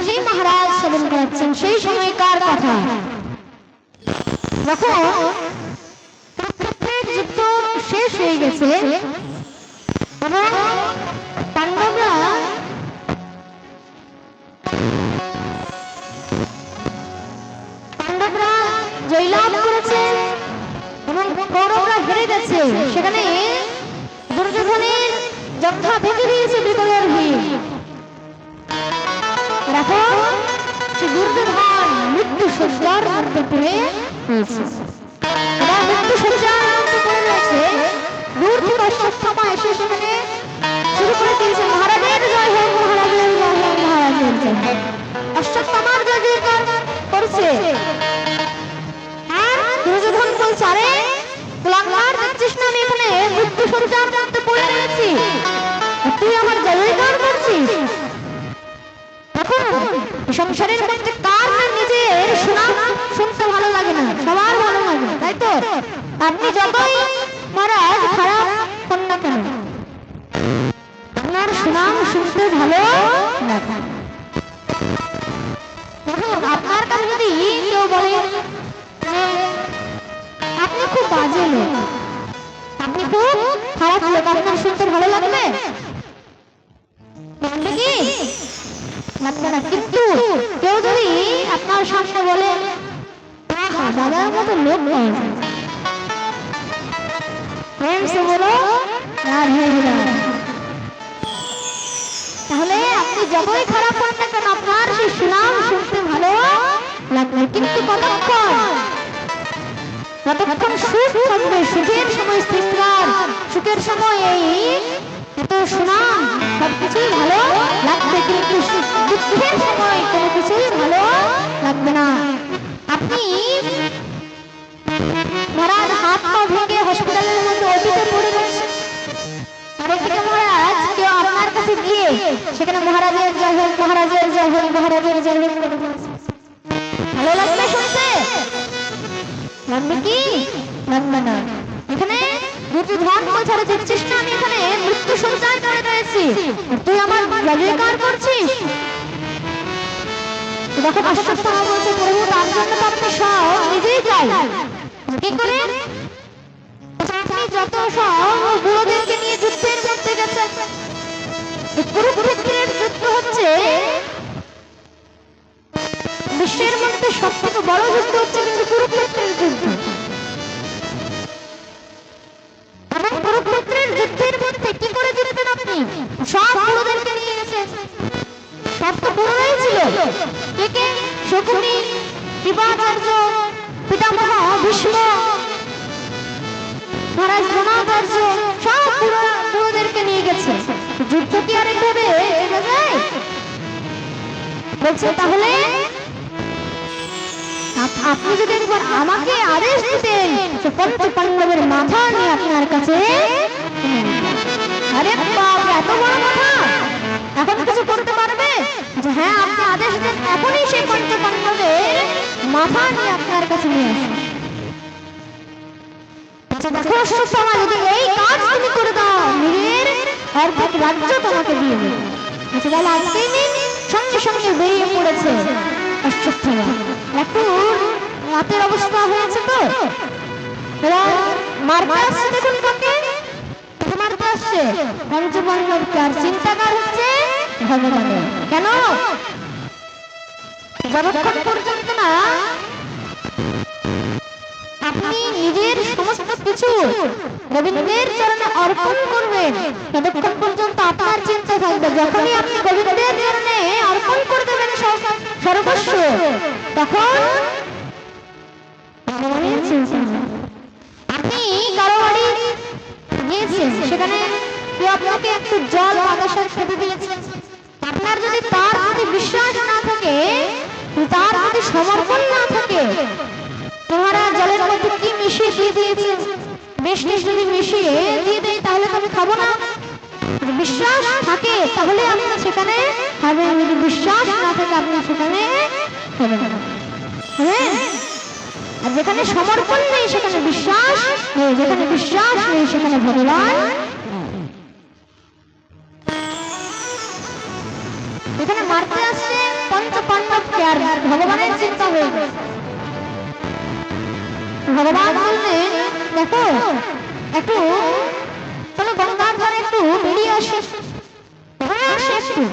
সেই মহারাজ সেবন করাচ্ছেন সেই সময়কার কথা, যখন কুরুক্ষেত্রের যুদ্ধ শেষ হয়ে গেছে এবং পাণ্ডবরা জয়লাভ করেছে এবং কৌরবরা হেরে গেছে, সেখানে দুর্যোধনের যথা ভেঙে দিয়েছে বিকলের ভিড়। দেখো সে দুর্যোধন মৃত্যু সজ্জার মধ্যে পড়ে রয়েছে, মৃত্যু সজ্জার মধ্যে পড়ে রয়েছে। দূর থেকে অশ্বত্থামা এসে সেখানে শুরু করে দিয়েছে মহারাজের জয় হোক, মহারাজের জয় হোক, মহারাজের জয় হোক। অশ্বত্থামার জয় জয়কার করছে। দুর্যোধন বলছে, আরে কুলাঙ্গার, দেখছিস না আমি এখানে মৃত্যু সজ্জার মধ্যে পড়ে রয়েছি, তুই আমার জয়গান করছিস? সংসারের মধ্যে কার না নিজের সুনাম শুনতে ভালো লাগে না? সবার ভালো লাগে, তাই তো? আপনি যতই মহারাজ খারাপ হন না কেন, আপনার সুনাম শুনতে ভালো লাগে। আপনার কাছে যদি কেউ বলে আপনি খুব বাজে লোক, আপনি খুব খারাপ লোক, আপনার শুনতে ভালো লাগবে? কি লাগবে না। কিন্তু কেউ যদি আপনার সামনে বলে দাদার মতো লোক নয়, বলো তাহলে আপনি যতই খারাপ হন না কেন আপনার সেই সুনাম শুনতে ভালো লাগবে। কিন্তু কতক্ষণ সুখ থাকবে, সুখের সময় শৃঙ্গার, সুখের সময় এই এত সুনাম সবকিছুই ভালো লাগবে, কিন্তু দুঃখের সময় কোনো কিছুই ভালো লাগবে না। আপনি মহারাজ হাত পা ভেঙে হসপিটালের মধ্যে ওটিতে পড়ে রয়েছেন, আর এদিকে মহারাজ কেউ আপনার কাছে গিয়ে সেখানে মহারাজের জয় হোক, মহারাজের জয় হোক, মহারাজের জয় হোক, ভালো লাগবে শুনতে? লাগবে কি? লাগবে না। এখানে দুর্যোধন বলছে, আরে দেখছিস না আমি এখানে মৃত্যু সজ্জায় পড়ে রয়েছি, তুই আমার জয়গান করছিস? দেখো অশ্বত্থামা বলছে, প্রভু তার জন্য তো আপনি সব নিজেই যাই, কি করে? আপনি যত সব বুড়োদেরকে নিয়ে যুদ্ধের মধ্যে গেছেন, কুরুক্ষেত্রের যুদ্ধ হচ্ছে বিশ্বের মধ্যে সব থেকে বড় যুদ্ধ, হচ্ছে কিন্তু কুরুক্ষেত্রের যুদ্ধ। কুরুক্ষেত্রের যুদ্ধের মধ্যে কি করে জিততেন আপনি? সব বুড়োদেরকে নিয়ে গেছেন, সব তো বুড়োরাই ছিল। কে কে? শকুনি, কৃপাচার্য, পিতামহ ভীষ্ম, মহারাজ দ্রোণাচার্য, সব বুড়োদেরকে নিয়ে গেছে। যুদ্ধ কি আর এইভাবে চেনা যায়? বলছে তাহলে আপনি যদি একবার আমাকে আদেশ দিতেন পঞ্চ পাণ্ডবের মাথা নিয়ে আপনার কাছে। আরে বাপ, এত বড় কথা! এখন কিছু করতে পারবে? যে হ্যাঁ, আপনি আদেশ দেন, এখনই সেই পঞ্চ পাণ্ডবের মাথা নিয়ে আপনার কাছে নিয়ে আসেন। দেখো অশ্বত্থামা, যদি এই কাজ তুমি করে দাও, নিজের অর্ধেক রাজ্য তোমাকে দিয়ে দেবে। আচ্ছা তাহলে আজকেই নিন। সঙ্গে সঙ্গে বেরিয়ে পড়েছে অশ্বত্থামা। একটু রাতের অবস্থা হয়েছে তো, মারতে আসছে, দেখুন কাকে মারতে আসছে? পঞ্চপাণ্ডবকে। আর চিন্তাকার হচ্ছে ভগবানের। কেন? যতক্ষণ পর্যন্ত না আপনি নিজের সমস্ত কিছু গোবিন্দের চরণে অর্পণ করবেন, ততক্ষণ পর্যন্ত আপনার চিন্তা থাকবে। যখনই আপনি গোবিন্দের চরণে অর্পণ করে দেবেন সর্বস্ব, তখন আপনি কারো বাড়ি গিয়েছেন, সেখানে কেউ আপনাকে একটু জল বাতাসা খেতে দিয়েছেন, আপনার যদি তার প্রতি বিশ্বাস না থাকে, তার প্রতি সমর্পণ না থাকে, তোমারা জলের মধ্যে কি মিশিয়ে দিয়ে দিয়েছে, বেশ যদি মিশিয়ে দিয়ে দেয় তাহলে তো আমি খাবো না। বিশ্বাস থাকে তাহলে আপনি সেখানে খাবেন, যদি বিশ্বাস না থাকে আপনি সেখানে খাবেন না। হ্যাঁ, আর যেখানে সমর্পণ নেই সেখানে বিশ্বাস নেই, যেখানে বিশ্বাস নেই সেখানে ভগবান। মারতে আসছে পঞ্চপাণ্ডবকে, আর ভগবানের চিন্তা হয়ে গেছে। ভগবান বললেন, দেখো একটু চলো গঙ্গার ধারে একটু বেরিয়ে আসি, ঘুরে আসি একটু।